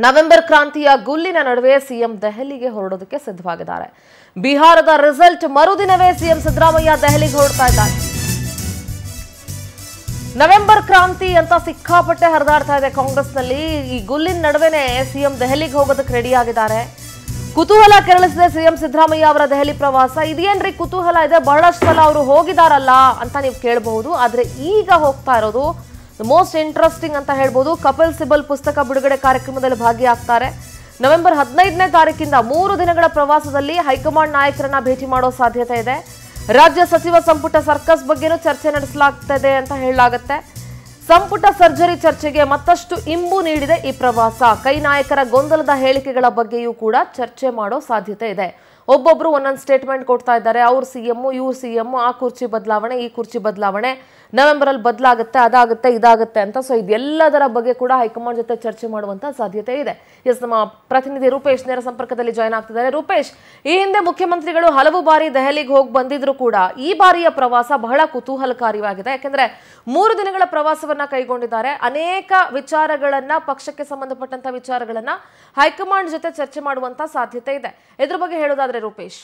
November ಕ್ರಾಂತಿಯ ಗುಲ್ಲಿನ ನಡುವೆ CM ದೆಹಲಿಗೆ ಹೊರಡೋದಕ್ಕೆ ಸಿದ್ಧವಾಗಿದ್ದಾರೆ. ಬಿಹಾರದ ರಿಸಲ್ಟ್ ಮರುದಿನವೇ ಸಿಎಂ ಸಿದ್ದರಾಮಯ್ಯ ದೆಹಲಿಗೆ ಹೊರಡ್ತಾ ಇದ್ದಾರೆ. ನವೆಂಬರ್ ಕ್ರಾಂತಿ ಅಂತ ಸಿಕ್ಕಾಪಟ್ಟೆ ಹರಿದಾಡ್ತಾ ಇದೆ ಕಾಂಗ್ರೆಸ್ನಲ್ಲಿ. ಈ ಗುಲ್ಲಿನ ನಡುವೆನೆ ಸಿಎಂ ದೆಹಲಿಗೆ ಹೋಗೋದಕ್ಕೆ ರೆಡಿ ಆಗಿದ್ದಾರೆ. ಕುತೂಹಲ ಕೆರಳಿಸಿದೆ ಸಿಎಂ ಸಿದ್ದರಾಮಯ್ಯ ಅವರ ದೆಹಲಿ ಪ್ರವಾಸ. ಇದೇನ್ರಿ ಕುತೂಹಲ ಇದೆ, ಬಹಳಷ್ಟು ಸಲ ಅವರು ಹೋಗಿದಾರಲ್ಲ ಅಂತ ನೀವು ಕೇಳಬಹುದು. ಆದ್ರೆ ಈಗ ಹೋಗ್ತಾ ಇರೋದು ಮೋಸ್ಟ್ ಇಂಟ್ರೆಸ್ಟಿಂಗ್ ಅಂತ ಹೇಳ್ಬೋದು. ಕಪಿಲ್ ಸಿಬಲ್ ಪುಸ್ತಕ ಬಿಡುಗಡೆ ಕಾರ್ಯಕ್ರಮದಲ್ಲಿ ಭಾಗಿಯಾಗ್ತಾರೆ. ನವೆಂಬರ್ 15ನೇ ತಾರೀಕಿಂದ 3 ದಿನಗಳ ಪ್ರವಾಸದಲ್ಲಿ ಹೈಕಮಾಂಡ್ ನಾಯಕರನ್ನ ಭೇಟಿ ಮಾಡೋ ಸಾಧ್ಯತೆ ಇದೆ. ರಾಜ್ಯ ಸಚಿವ ಸಂಪುಟ ಸರ್ಕಸ್ ಬಗ್ಗೆನೂ ಚರ್ಚೆ ನಡೆಸಲಾಗ್ತದೆ ಅಂತ ಹೇಳಲಾಗುತ್ತೆ. ಸಂಪುಟ ಸರ್ಜರಿ ಚರ್ಚೆಗೆ ಮತ್ತಷ್ಟು ಇಂಬು ನೀಡಿದೆ ಈ ಪ್ರವಾಸ. ಕೈ ನಾಯಕರ ಗೊಂದಲದ ಹೇಳಿಕೆಗಳ ಬಗ್ಗೆಯೂ ಕೂಡ ಚರ್ಚೆ ಮಾಡೋ ಸಾಧ್ಯತೆ ಇದೆ. ಒಬ್ಬೊಬ್ರು ಒಂದೊಂದು ಸ್ಟೇಟ್ಮೆಂಟ್ ಕೊಡ್ತಾ ಇದ್ದಾರೆ. ಅವ್ರು ಸಿಎಂ, ಇವ್ರು ಸಿಎಂ, ಆ ಕುರ್ಚಿ ಬದಲಾವಣೆ, ಈ ಕುರ್ಚಿ ಬದಲಾವಣೆ, ನವೆಂಬರ್ ಅಲ್ಲಿ ಬದಲಾಗುತ್ತೆ, ಅದಾಗುತ್ತೆ, ಇದಾಗುತ್ತೆ ಅಂತ. ಸೊ ಇದೆಲ್ಲದರ ಬಗ್ಗೆ ಕೂಡ ಹೈಕಮಾಂಡ್ ಜೊತೆ ಚರ್ಚೆ ಮಾಡುವಂತ ಸಾಧ್ಯತೆ ಇದೆ. ಎಸ್, ನಮ್ಮ ಪ್ರತಿನಿಧಿ ರೂಪೇಶ್ ನೇರ ಸಂಪರ್ಕದಲ್ಲಿ ಜಾಯ್ನ್ ಆಗ್ತಿದ್ದಾರೆ. ರೂಪೇಶ್, ಈ ಹಿಂದೆ ಮುಖ್ಯಮಂತ್ರಿಗಳು ಹಲವು ಬಾರಿ ದೆಹಲಿಗೆ ಹೋಗಿ ಬಂದಿದ್ರು ಕೂಡ ಈ ಬಾರಿಯ ಪ್ರವಾಸ ಬಹಳ ಕುತೂಹಲಕಾರಿಯಾಗಿದೆ. ಯಾಕೆಂದ್ರೆ 3 ದಿನಗಳ ಪ್ರವಾಸವನ್ನ ಕೈಗೊಂಡಿದ್ದಾರೆ. ಅನೇಕ ವಿಚಾರಗಳನ್ನ, ಪಕ್ಷಕ್ಕೆ ಸಂಬಂಧಪಟ್ಟಂತ ವಿಚಾರಗಳನ್ನ ಹೈಕಮಾಂಡ್ ಜೊತೆ ಚರ್ಚೆ ಮಾಡುವಂತ ಸಾಧ್ಯತೆ ಇದೆ. ಇದ್ರ ಬಗ್ಗೆ ಹೇಳೋದಾದ್ರೆ ರೂಪೇಶ್.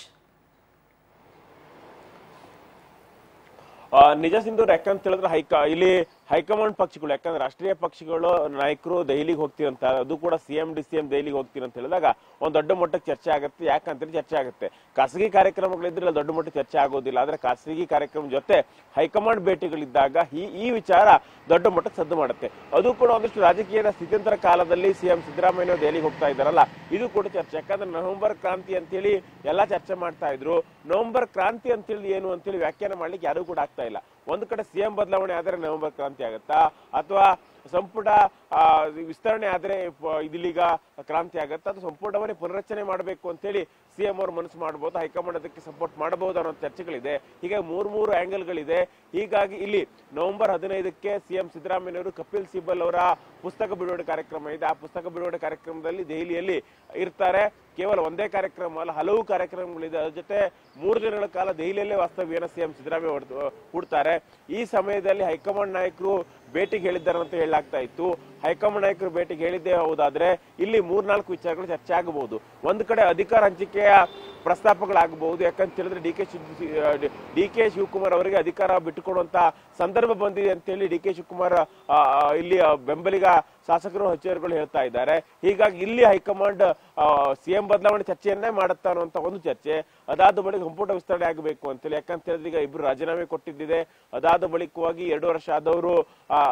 ನಿಜ ಸಿಂಧು, ಯಾಕಂತ ಹೇಳಿದ್ರೆ ಇಲ್ಲಿ ಹೈಕಮಾಂಡ್ ಪಕ್ಷಗಳು, ಯಾಕಂದ್ರೆ ರಾಷ್ಟ್ರೀಯ ಪಕ್ಷಗಳು ನಾಯಕರು ದೆಹಲಿಗೆ ಹೋಗ್ತೀರಂತ, ಅದು ಕೂಡ ಸಿಎಂ ಡಿ.ಸಿ.ಎಂ ದೆಹಲಿಗೆ ಹೋಗ್ತೀರ ಅಂತ ಹೇಳಿದಾಗ ಒಂದ್ ದೊಡ್ಡ ಮಟ್ಟಕ್ಕೆ ಚರ್ಚೆ ಆಗುತ್ತೆ. ಯಾಕಂತೇಳಿ ಚರ್ಚೆ ಆಗುತ್ತೆ. ಖಾಸಗಿ ಕಾರ್ಯಕ್ರಮಗಳಿದ್ರೆ ದೊಡ್ಡ ಮಟ್ಟಕ್ಕೆ ಚರ್ಚೆ ಆಗೋದಿಲ್ಲ. ಆದ್ರೆ ಖಾಸಗಿ ಕಾರ್ಯಕ್ರಮ ಜೊತೆ ಹೈಕಮಾಂಡ್ ಭೇಟಿಗಳಿದ್ದಾಗ ಈ ವಿಚಾರ ದೊಡ್ಡ ಮಟ್ಟಕ್ಕೆ ಸದ್ದು ಮಾಡುತ್ತೆ. ಅದು ಕೂಡ ಒಂದಿಷ್ಟು ರಾಜಕೀಯದ ಸ್ಥಿತ್ಯಂತರ ಕಾಲದಲ್ಲಿ ಸಿಎಂ ಸಿದ್ದರಾಮಯ್ಯ ದೆಹಲಿಗೆ ಹೋಗ್ತಾ ಇದ್ದಾರಲ್ಲ, ಇದು ಕೂಡ ಚರ್ಚೆ. ಯಾಕಂದ್ರೆ ನವೆಂಬರ್ ಕ್ರಾಂತಿ ಅಂತೇಳಿ ಎಲ್ಲಾ ಚರ್ಚೆ ಮಾಡ್ತಾ ಇದ್ರು. ನವೆಂಬರ್ ಕ್ರಾಂತಿ ಅಂತೇಳಿ ಏನು ಅಂತೇಳಿ ವ್ಯಾಖ್ಯಾನ ಮಾಡ್ಲಿಕ್ಕೆ ಯಾರು ಕೂಡ ಆಗ್ತಾ ಇಲ್ಲ. ಒಂದು ಕಡೆ ಸಿಎಂ ಬದಲಾವಣೆ ಆದ್ರೆ ನವೆಂಬರ್ ಕ್ರಾಂತಿ ಆಗುತ್ತಾ, ಅಥವಾ ಸಂಪುಟ ವಿಸ್ತರಣೆ ಆದ್ರೆ ಇದೀಗ ಕ್ರಾಂತಿ ಆಗತ್ತ, ಅದು ಸಂಪೂರ್ಣವಾಗಿ ಪುನರಚನೆ ಮಾಡಬೇಕು ಅಂತೇಳಿ ಸಿಎಂ ಅವರು ಮನಸ್ಸು ಮಾಡಬಹುದು, ಹೈಕಮಾಂಡ್ ಅದಕ್ಕೆ ಸಪೋರ್ಟ್ ಮಾಡಬಹುದು ಅನ್ನೋ ಚರ್ಚೆಗಳಿದೆ. ಹೀಗಾಗಿ ಮೂರು ಆಂಗಲ್ಗಳಿದೆ. ಹೀಗಾಗಿ ಇಲ್ಲಿ ನವೆಂಬರ್ 15ಕ್ಕೆ ಸಿಎಂ ಸಿದ್ದರಾಮಯ್ಯವರು ಕಪಿಲ್ ಸಿಬಲ್ ಅವರ ಪುಸ್ತಕ ಬಿಡುಗಡೆ ಕಾರ್ಯಕ್ರಮ ಇದೆ. ಆ ಪುಸ್ತಕ ಬಿಡುಗಡೆ ಕಾರ್ಯಕ್ರಮದಲ್ಲಿ ದೆಹಲಿಯಲ್ಲಿ ಇರ್ತಾರೆ. ಕೇವಲ ಒಂದೇ ಕಾರ್ಯಕ್ರಮ ಅಲ್ಲ, ಹಲವು ಕಾರ್ಯಕ್ರಮಗಳಿದೆ. ಅದ್ರ ಜೊತೆ 3 ದಿನಗಳ ಕಾಲ ದೆಹಲಿಯಲ್ಲೇ ವಾಸ್ತವ್ಯನ ಸಿಎಂ ಸಿದ್ದರಾಮಯ್ಯ ಹೂಡ್ತಾರೆ. ಈ ಸಮಯದಲ್ಲಿ ಹೈಕಮಾಂಡ್ ನಾಯಕರು ಭೇಟಿಗೆ ಹೇಳಿದ್ದಾರೆ ಅಂತ ಹೇಳಲಾಗ್ತಾ ಇತ್ತು. ಹೈಕಮಾಂಡ್ ನಾಯಕರು ಭೇಟಿಗೆ ಹೇಳಿದ್ದೇ ಹೌದಾದ್ರೆ ಇಲ್ಲಿ 3-4 ವಿಚಾರಗಳು ಚರ್ಚೆ ಆಗಬಹುದು. ಒಂದು ಕಡೆ ಅಧಿಕಾರ ಹಂಚಿಕೆಯ ಪ್ರಸ್ತಾಪಗಳಾಗಬಹುದು. ಯಾಕಂತ ಹೇಳಿದ್ರೆ ಡಿ ಕೆ ಶಿವಕುಮಾರ್ ಅವರಿಗೆ ಅಧಿಕಾರ ಬಿಟ್ಟುಕೊಡುವಂತ ಸಂದರ್ಭ ಬಂದಿದೆ ಅಂತ ಹೇಳಿ ಡಿ ಕೆ ಶಿವಕುಮಾರ್ ಇಲ್ಲಿ ಬೆಂಬಲಿಗ ಶಾಸಕರು ಸಚಿವರುಗಳು ಹೇಳ್ತಾ ಇದ್ದಾರೆ. ಹೀಗಾಗಿ ಇಲ್ಲಿ ಹೈಕಮಾಂಡ್ ಸಿಎಂ ಬದಲಾವಣೆ ಚರ್ಚೆಯನ್ನೇ ಮಾಡುತ್ತಾ ಅನ್ನುವಂತ ಒಂದು ಚರ್ಚೆ. ಅದಾದ ಬಳಿಕ ಸಂಪುಟ ವಿಸ್ತರಣೆ ಆಗಬೇಕು ಅಂತೇಳಿ, ಯಾಕಂತ ಹೇಳಿದ್ರೆ ಈಗ ಇಬ್ರು ರಾಜೀನಾಮೆ ಕೊಟ್ಟಿದ್ದಿದೆ. ಅದಾದ ಬಳಿಕವಾಗಿ 2 ವರ್ಷ ಆದವರು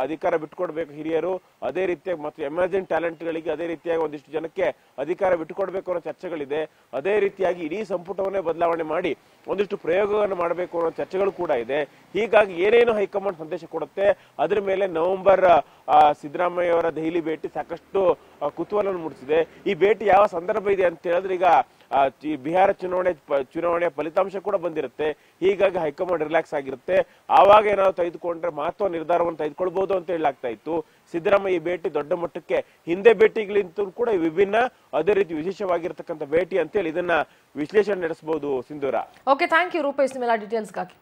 ಅಧಿಕಾರ ಬಿಟ್ಟುಕೊಡ್ಬೇಕು ಹಿರಿಯರು. ಅದೇ ರೀತಿಯಾಗಿ ಮತ್ತು ಎಮರ್ಜಿಂಗ್ ಟ್ಯಾಲೆಂಟ್ ಗಳಿಗೆ ಅದೇ ರೀತಿಯಾಗಿ ಒಂದಿಷ್ಟು ಜನಕ್ಕೆ ಅಧಿಕಾರ ಬಿಟ್ಟುಕೊಡ್ಬೇಕು ಅನ್ನೋ ಚರ್ಚೆಗಳಿದೆ. ಅದೇ ರೀತಿಯಾಗಿ ಇಡೀ ಸಂಪುಟವನ್ನೇ ಬದಲಾವಣೆ ಮಾಡಿ ಒಂದಿಷ್ಟು ಪ್ರಯೋಗವನ್ನು ಮಾಡಬೇಕು ಅನ್ನೋ ಚರ್ಚೆಗಳು ಕೂಡ ಇದೆ. ಹೀಗಾಗಿ ಏನೇನು ಹೈಕಮಾಂಡ್ ಸಂದೇಶ ಕೊಡುತ್ತೆ ಅದ್ರ ಮೇಲೆ ನವೆಂಬರ್ ಸಿದ್ದರಾಮಯ್ಯ ಅವರ ದೆಹಲಿ ಭೇಟಿ ಸಾಕಷ್ಟು ಕುತೂಹಲವನ್ನು ಮೂಡಿಸಿದೆ. ಈ ಭೇಟಿ ಯಾವ ಸಂದರ್ಭ ಇದೆ ಅಂತ ಹೇಳಿದ್ರೆ ಈಗ ಬಿಹಾರ ಚುನಾವಣೆಯ ಫಲಿತಾಂಶ ಕೂಡ ಬಂದಿರುತ್ತೆ. ಹೀಗಾಗಿ ಹೈಕಮಾಂಡ್ ರಿಲ್ಯಾಕ್ಸ್ ಆಗಿರುತ್ತೆ. ಆವಾಗ ಏನಾದ್ರು ತೆಗೆದುಕೊಂಡ್ರೆ ಮಹತ್ವ ನಿರ್ಧಾರವನ್ನು ತೆಗೆದುಕೊಳ್ಬಹುದು ಅಂತ ಹೇಳಲಾಗ್ತಾ ಇತ್ತು. ಸಿದ್ದರಾಮಯ್ಯ ಈ ಭೇಟಿ ದೊಡ್ಡ ಮಟ್ಟಕ್ಕೆ ಹಿಂದೆ ಭೇಟಿಗಳಿಂತ ಕೂಡ ವಿಭಿನ್ನ, ಅದೇ ರೀತಿ ವಿಶೇಷವಾಗಿರ್ತಕ್ಕಂಥ ಭೇಟಿ ಅಂತೇಳಿ ಇದನ್ನ ವಿಶ್ಲೇಷಣೆ ನಡೆಸಬಹುದು. ಸಿಂಧೂರ. ಓಕೆ, ಥ್ಯಾಂಕ್ ಯು ರೂಪೇಶ್, ನಿಮ್ಮೆಲ್ಲ ಡೀಟೇಲ್ಸ್ಗಾಗಿ.